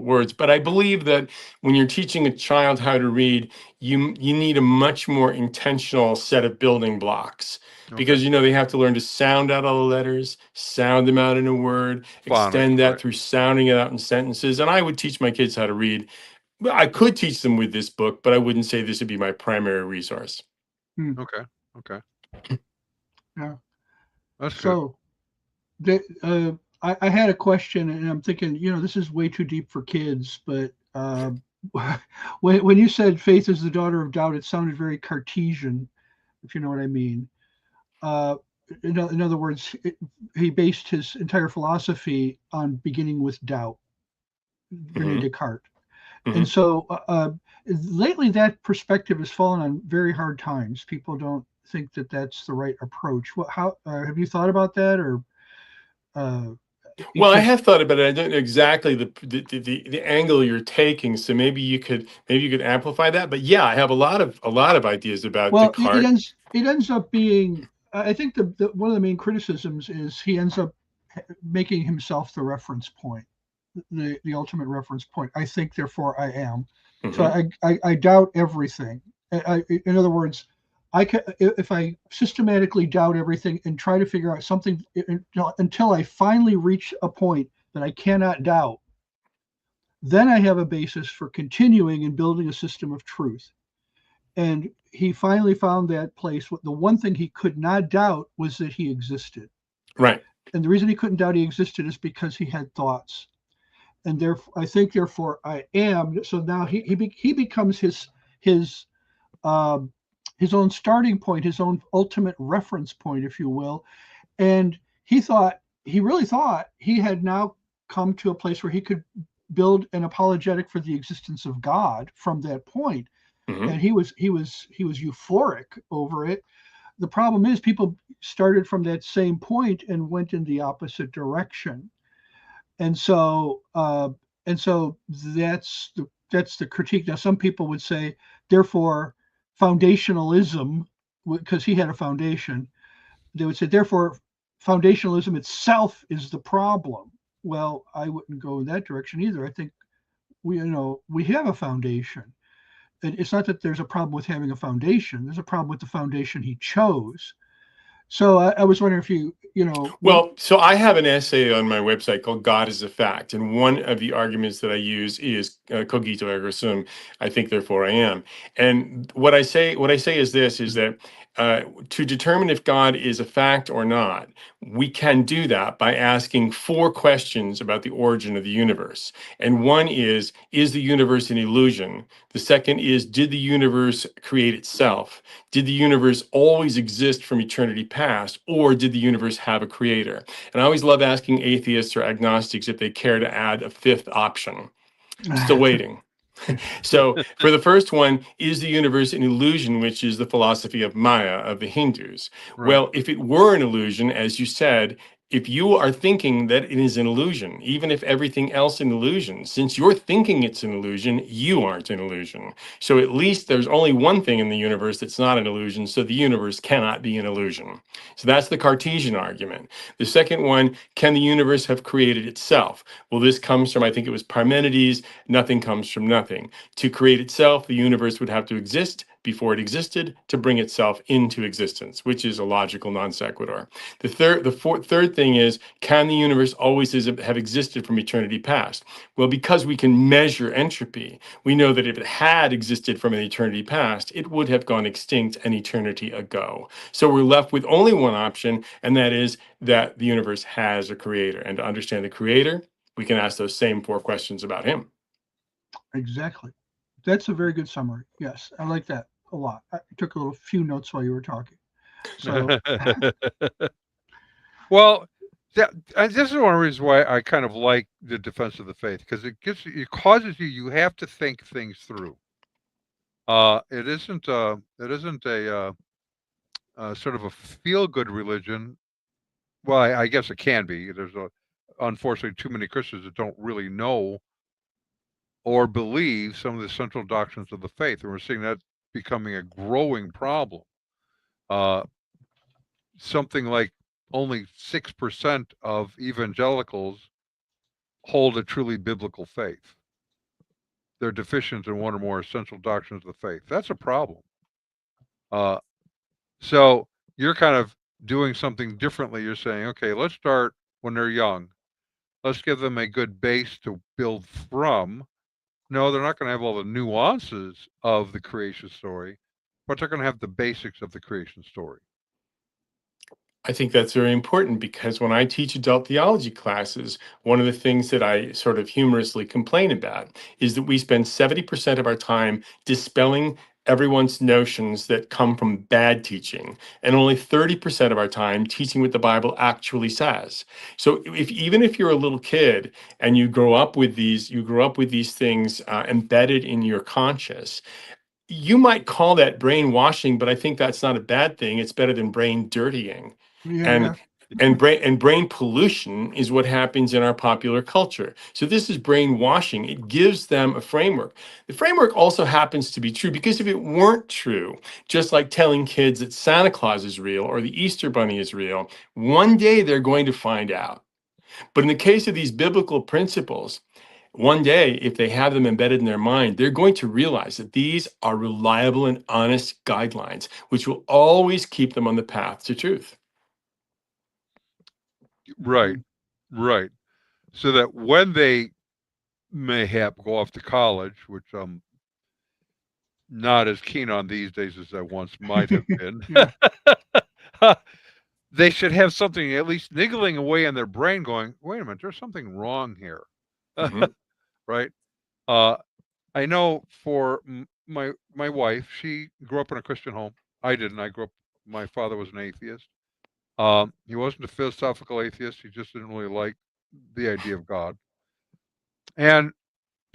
words. But I believe that when you're teaching a child how to read, you need a much more intentional set of building blocks. Because they have to learn to sound out all the letters, sound them out in a word, extend that through sounding it out in sentences. And I would teach my kids how to read. I could teach them with this book, but I wouldn't say this would be my primary resource. Okay. Yeah. That's so I had a question, and I'm thinking, this is way too deep for kids, but when you said faith is the daughter of doubt, it sounded very Cartesian, if you know what I mean. In other words, he based his entire philosophy on beginning with doubt, René Descartes. And so lately that perspective has fallen on very hard times. People don't think that that's the right approach. How have you thought about that? Or well, I have thought about it. I don't know exactly the angle you're taking, so maybe you could amplify that. But yeah, I have a lot of ideas about Descartes. It ends up being. I think the one of the main criticisms is he ends up making himself the reference point. The ultimate reference point. I think, therefore I am. So I doubt everything. In other words, if I systematically doubt everything and try to figure out something until I finally reach a point that I cannot doubt, then I have a basis for continuing and building a system of truth. And he finally found that place. The one thing he could not doubt was that he existed. Right. And the reason he couldn't doubt he existed is because he had thoughts. And therefore, I think, therefore I am. So now he becomes his own starting point, his own ultimate reference point, if you will. And he really thought he had now come to a place where he could build an apologetic for the existence of God from that point. And he was euphoric over it. The problem is people started from that same point and went in the opposite direction. And so that's the critique. Now, some people would say, therefore, foundationalism, because he had a foundation, they would say, therefore, foundationalism itself is the problem. Well, I wouldn't go in that direction either. I think we have a foundation. And it's not that there's a problem with having a foundation. There's a problem with the foundation he chose. So I was wondering if Well, so I have an essay on my website called God is a Fact. And one of the arguments that I use is cogito ergo sum. I think, therefore I am. And what I say is this: is that to determine if God is a fact or not, we can do that by asking 4 questions about the origin of the universe. And one is the universe an illusion? The second is, did the universe create itself? Did the universe always exist from eternity past, or did the universe have a creator? And I always love asking atheists or agnostics if they care to add a 5th option. Still waiting. So for the first one, is the universe an illusion, which is the philosophy of Maya of the Hindus? Right. Well, if it were an illusion, as you said, if you are thinking that it is an illusion, even if everything else an illusion, since you're thinking it's an illusion, you aren't an illusion. So at least there's only one thing in the universe that's not an illusion, so the universe cannot be an illusion. So that's the Cartesian argument. The second one, can the universe have created itself? Well, this comes from, I think it was Parmenides, nothing comes from nothing. To create itself, the universe would have to exist before it existed to bring itself into existence, which is a logical non sequitur. The third thing is, can the universe always have existed from eternity past? Well, because we can measure entropy, we know that if it had existed from an eternity past, it would have gone extinct an eternity ago. So we're left with only one option, and that is that the universe has a creator. And to understand the creator, we can ask those same 4 questions about him. Exactly. That's a very good summary. Yes, I like that a lot. I took a few notes while you were talking. So, well, this is one of the reasons why I kind of like the defense of the faith, because it causes you have to think things through. It isn't a sort of a feel-good religion. Well, I guess it can be. There's unfortunately too many Christians that don't really know or believe some of the central doctrines of the faith, and we're seeing that becoming a growing problem. Something like only 6% of evangelicals hold a truly biblical faith. They're deficient in one or more essential doctrines of the faith. That's a problem. So you're kind of doing something differently. You're saying, okay, let's start when they're young. Let's give them a good base to build from. No, they're not going to have all the nuances of the creation story, but they're going to have the basics of the creation story. I think that's very important, because when I teach adult theology classes, one of the things that I sort of humorously complain about is that we spend 70% of our time dispelling everyone's notions that come from bad teaching, and only 30% of our time teaching what the Bible actually says. So even if you're a little kid and you grow up with these things embedded in your conscious, you might call that brainwashing, but I think that's not a bad thing. It's better than brain dirtying. yeah. And brain pollution is what happens in our popular culture. So this is brainwashing. It gives them a framework. The framework also happens to be true, because if it weren't true, just like telling kids that Santa Claus is real or the Easter Bunny is real, one day they're going to find out. But in the case of these biblical principles, one day, if they have them embedded in their mind, they're going to realize that these are reliable and honest guidelines, which will always keep them on the path to truth. Right, right. So that when they mayhap go off to college, which I'm not as keen on these days as I once might have been, they should have something at least niggling away in their brain going, wait a minute, there's something wrong here. Mhm. Right? I know for my wife, she grew up in a Christian home. I didn't. My father was an atheist. He wasn't a philosophical atheist. He just didn't really like the idea of God. And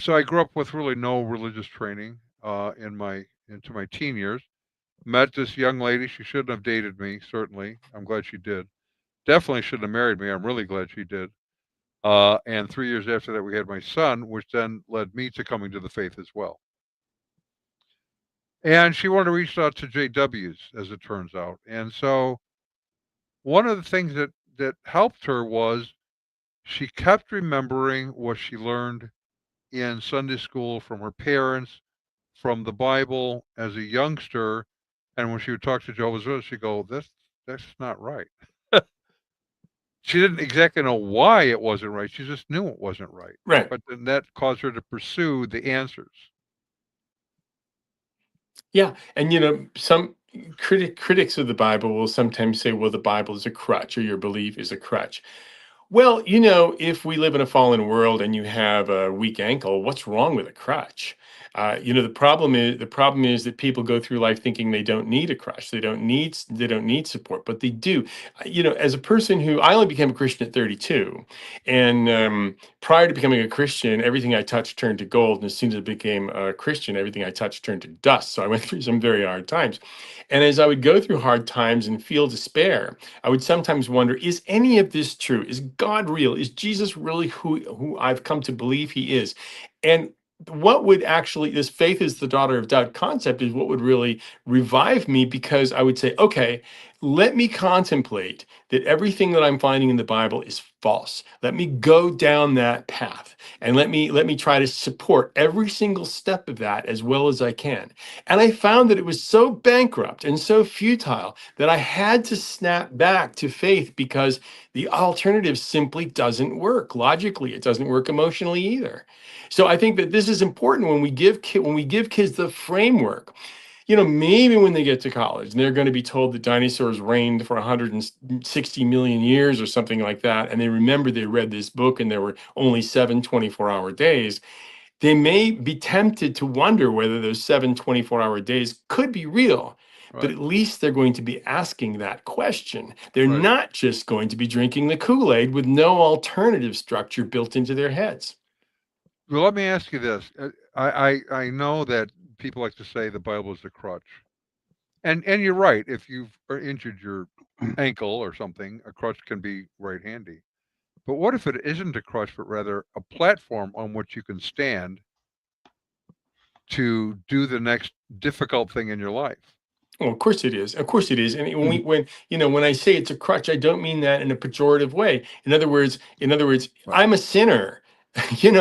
so I grew up with really no religious training into my teen years. Met this young lady. She shouldn't have dated me, certainly. I'm glad she did. Definitely shouldn't have married me. I'm really glad she did. And 3 years after that, we had my son, which then led me to coming to the faith as well. And she wanted to reach out to JWs, as it turns out. And so one of the things that helped her was she kept remembering what she learned in Sunday school from her parents, from the Bible as a youngster. And when she would talk to Jehovah's Witnesses, she'd go, that's not right. she didn't exactly know why it wasn't right. She just knew it wasn't right. Right. But then that caused her to pursue the answers. Yeah. And, you know, some critics of the Bible will sometimes say, well, the Bible is a crutch or your belief is a crutch. Well, you know, if we live in a fallen world and you have a weak ankle, what's wrong with a crutch? You know, the problem is that people go through life thinking they don't need a crutch, they don't need support, but they do. You know, as a person who I only became a Christian at 32, and prior to becoming a Christian, everything I touched turned to gold, and as soon as I became a Christian, everything I touched turned to dust. So I went through some very hard times, and as I would go through hard times and feel despair, I would sometimes wonder, is any of this true? Is God real? Is Jesus really who I've come to believe he is? And what would actually, this faith is the daughter of doubt concept is what would really revive me, because I would say, okay, let me contemplate that everything that I'm finding in the Bible is false. Let me go down that path, and let me try to support every single step of that as well as I can. And I found that it was so bankrupt and so futile that I had to snap back to faith, because the alternative simply doesn't work logically. It doesn't work emotionally either. So I think that this is important when we give kids the framework. You know, maybe when they get to college and they're going to be told that dinosaurs reigned for 160 million years or something like that, and they remember they read this book and there were only 7 24-hour days, they may be tempted to wonder whether those 7 24-hour days could be real. But Right. at least they're going to be asking that question. They're Right. not just going to be drinking the Kool-Aid with no alternative structure built into their heads. Well, let me ask you this. I know that people like to say the Bible is a crutch. And you're right. If you've injured your ankle or something, a crutch can be right handy. But what if it isn't a crutch, but rather a platform on which you can stand to do the next difficult thing in your life? Oh, of course it is. Of course it is. And Mhm. when I say it's a crutch, I don't mean that in a pejorative way. In other words, Right. I'm a sinner. And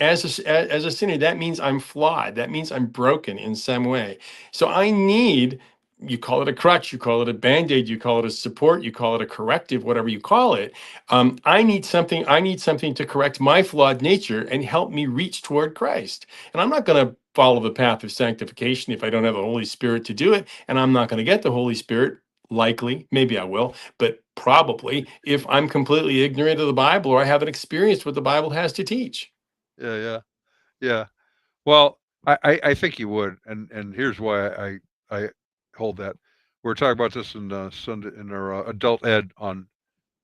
as a sinner, that means I'm flawed. That means I'm broken in some way. So I need, you call it a crutch, you call it a band-aid, you call it a support, you call it a corrective, whatever you call it. I need something to correct my flawed nature and help me reach toward Christ. And I'm not going to follow the path of sanctification if I don't have the Holy Spirit to do it. And I'm not going to get the Holy Spirit, likely, maybe I will, but probably, if I'm completely ignorant of the Bible or I haven't experienced what the Bible has to teach. Yeah, yeah, yeah. Well, I think you would, and here's why I hold that. We are talking about this in Sunday in our adult ed on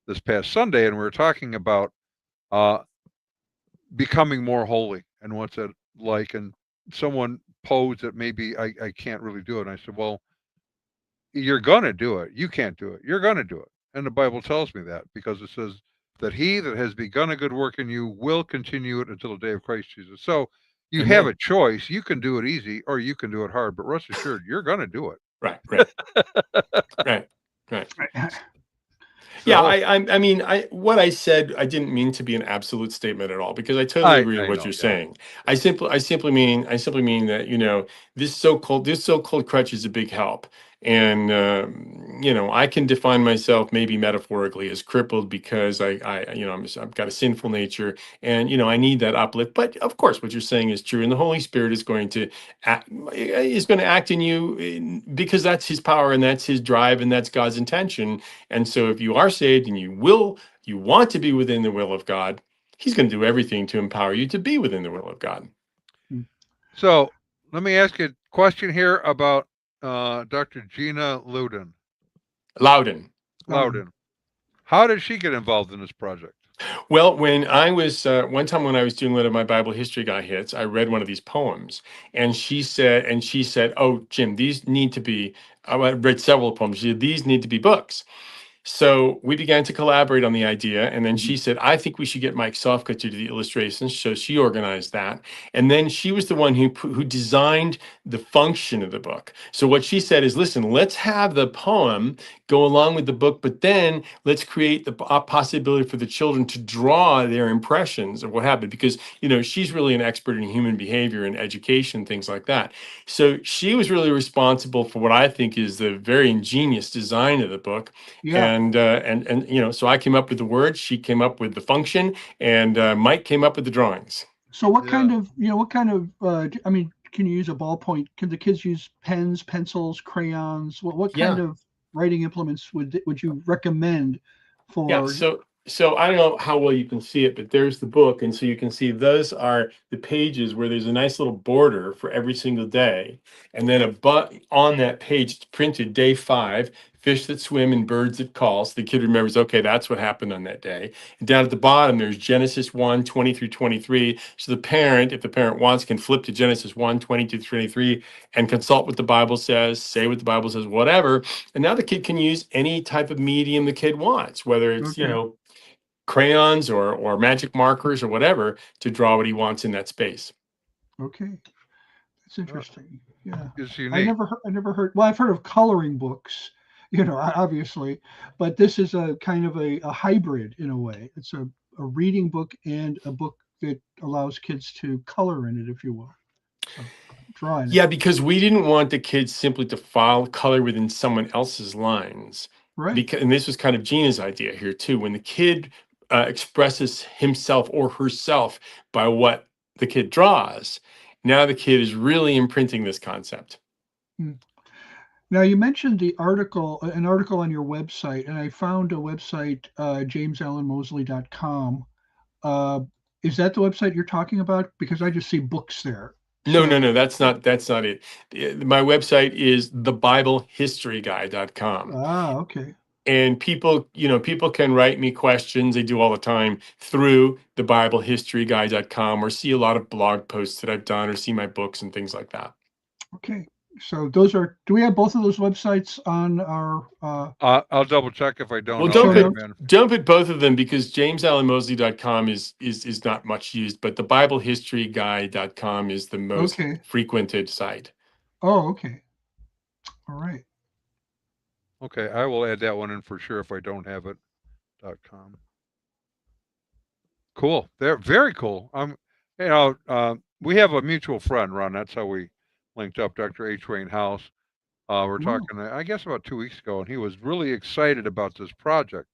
this past Sunday, and we are talking about uh, becoming more holy and what's it like. And someone posed that maybe I can't really do it. And I said, well, you're gonna do it. You can't do it. You're gonna do it. And the Bible tells me that, because it says that he that has begun a good work in you will continue it until the day of Christ Jesus. So you have Amen. a choice. You can do it easy or you can do it hard, but rest assured, you're gonna do it. Right, right, right, right. Yeah, So I mean, what I said, I didn't mean to be an absolute statement at all, because I totally agree with I what know, you're yeah. saying. I simply mean that, this so-called crutch is a big help. And I can define myself maybe metaphorically as crippled because I've got a sinful nature, and I need that uplift. But of course, what you're saying is true, and the Holy Spirit is going to act in you, because that's His power and that's His drive and that's God's intention. And so if you are saved and you want to be within the will of God, He's going to do everything to empower you to be within the will of God. So let me ask you a question here about Dr. Gina Loudon. Loudon. Loudon. How did she get involved in this project? Well, when I was one time when I was doing one of my Bible history guy hits, I read one of these poems, and she said, "Oh, Jim, these need to be." I read several poems. She said, "These need to be books." So we began to collaborate on the idea. And then she said, I think we should get Mike Sofka to do the illustrations. So she organized that. And then she was the one who designed the function of the book. So what she said is, listen, let's have the poem go along with the book, but then let's create the possibility for the children to draw their impressions of what happened. Because, she's really an expert in human behavior and education, things like that. So she was really responsible for what I think is the very ingenious design of the book. Yeah. and so I came up with the words, she came up with the function, and Mike came up with the drawings. So what kind of I mean, can you use a ballpoint? Can the kids use pens, pencils, crayons? What kind of writing implements would you recommend for? Yeah, so I don't know how well you can see it, but there's the book, and so you can see those are the pages where there's a nice little border for every single day, and then on that page it's printed day 5, fish that swim and birds that call. So the kid remembers, okay, that's what happened on that day. And down at the bottom there's Genesis 1, 20 through 23. So the parent, if the parent wants, can flip to Genesis 1, 20 to 23 and consult what the Bible says, say what the Bible says, whatever. And now the kid can use any type of medium the kid wants, whether it's crayons or magic markers or whatever, to draw what he wants in that space. Okay, that's interesting. Yeah, it's unique. I never heard. Well, I've heard of coloring books, obviously, but this is a kind of a hybrid in a way. It's a reading book and a book that allows kids to color in it, if you will. So, drawing. Yeah, because we didn't want the kids simply to file color within someone else's lines. Right. And this was kind of Gina's idea here too. When the kid expresses himself or herself by what the kid draws, now the kid is really imprinting this concept. Now you mentioned an article on your website, and I found a website, jamesallenmoseley.com. Is that the website you're talking about? Because I just see books there. No, that's not it. My website is thebiblehistoryguy.com. Ah, okay. And people can write me questions. They do all the time through thebiblehistoryguy.com, or see a lot of blog posts that I've done, or see my books and things like that. Okay. So do we have both of those websites on our I'll double check if I don't. Well, don't put both of them, because jamesallenmoseley.com is not much used, but thebiblehistoryguy.com is the most frequented site. Oh, okay. All right. Okay, I will add that one in for sure if I don't have it. .com. Cool. They're very cool. We have a mutual friend, Ron. That's how we linked up, Dr. H. Wayne House. We're talking, I guess, about 2 weeks ago, and he was really excited about this project.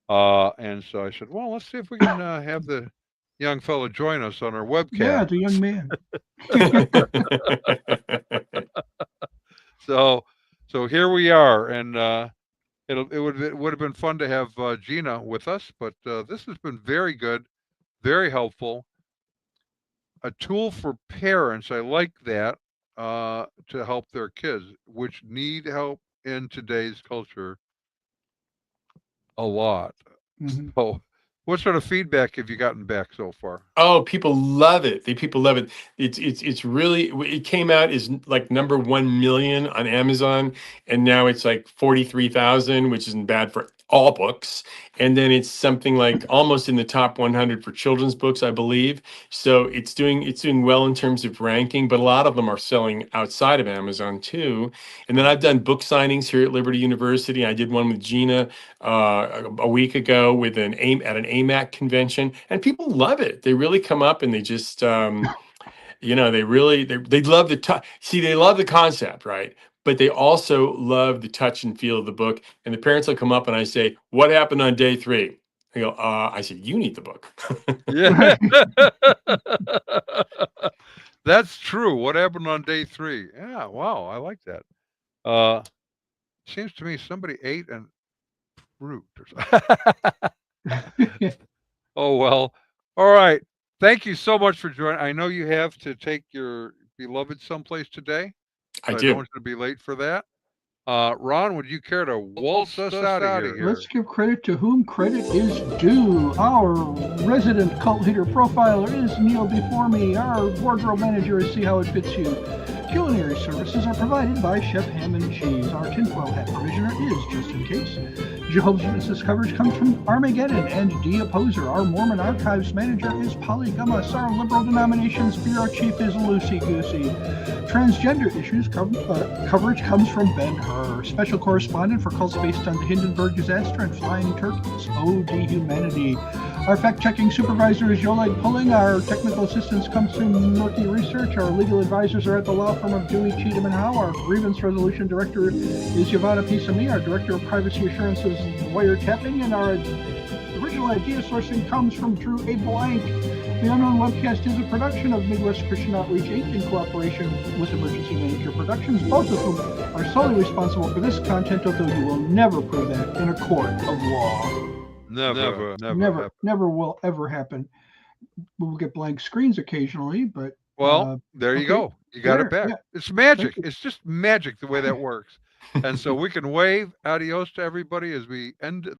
And so I said, well, let's see if we can have the young fellow join us on our webcast. Yeah, the young man. So here we are, and it would have been fun to have Gina with us, but this has been very good, very helpful. A tool for parents, I like that, to help their kids, which need help in today's culture a lot. So what sort of feedback have you gotten back so far? Oh, people love it. People love it. It's really, it came out as like number 1 million on Amazon, and now it's like 43,000, which isn't bad for all books. And then it's something like almost in the top 100 for children's books, I believe. So it's doing well in terms of ranking, but a lot of them are selling outside of Amazon too. And then I've done book signings here at Liberty University. I did one with Gina a week ago at an AMAC convention, and people love it. They really come up and they just they love the touch. See, they love the concept, right? But they also love the touch and feel of the book. And the parents will come up and I say, what happened on day 3? They go, I said, you need the book. Yeah. That's true. What happened on day 3? Yeah, wow, I like that. Seems to me somebody ate and fruit or something. Oh, well. All right. Thank you so much for joining. I know you have to take your beloved someplace today. I do. I don't want you to be late for that. Ron, would you care to waltz us out of here? Let's give credit to whom credit is due. Our resident cult leader profiler is Neil before me. Our wardrobe manager is See How It Fits You. Culinary services are provided by Chef Ham and Cheese. Our tinfoil hat provisioner is Just In Case. Jehovah's Witnesses coverage comes from Armageddon and D Opposer. Our Mormon archives manager is Polly Gummas. Our liberal denominations bureau chief is Lucy Goosey. Transgender issues coverage comes from Ben Hur. Special correspondent for cults based on the Hindenburg disaster and flying turkeys. OD Humanity. Our fact-checking supervisor is Yoleg Pulling. Our technical assistance comes from Murky Research. Our legal advisors are at the law firm of Dewey, Cheatham, and Howe. Our grievance resolution director is Yvonne Pisami. Our director of privacy assurance is Wiretapping, and our original idea sourcing comes from Drew A. Blank. The Unknown Webcast is a production of Midwest Christian Outreach Inc. in cooperation with Emergency Manager Productions, both of whom are solely responsible for this content, although you will never prove that in a court of law. Never will ever happen. We'll get blank screens occasionally, but well, there you go. You got it back. Yeah. It's magic. It's just magic the way that works. And so we can wave adios to everybody as we end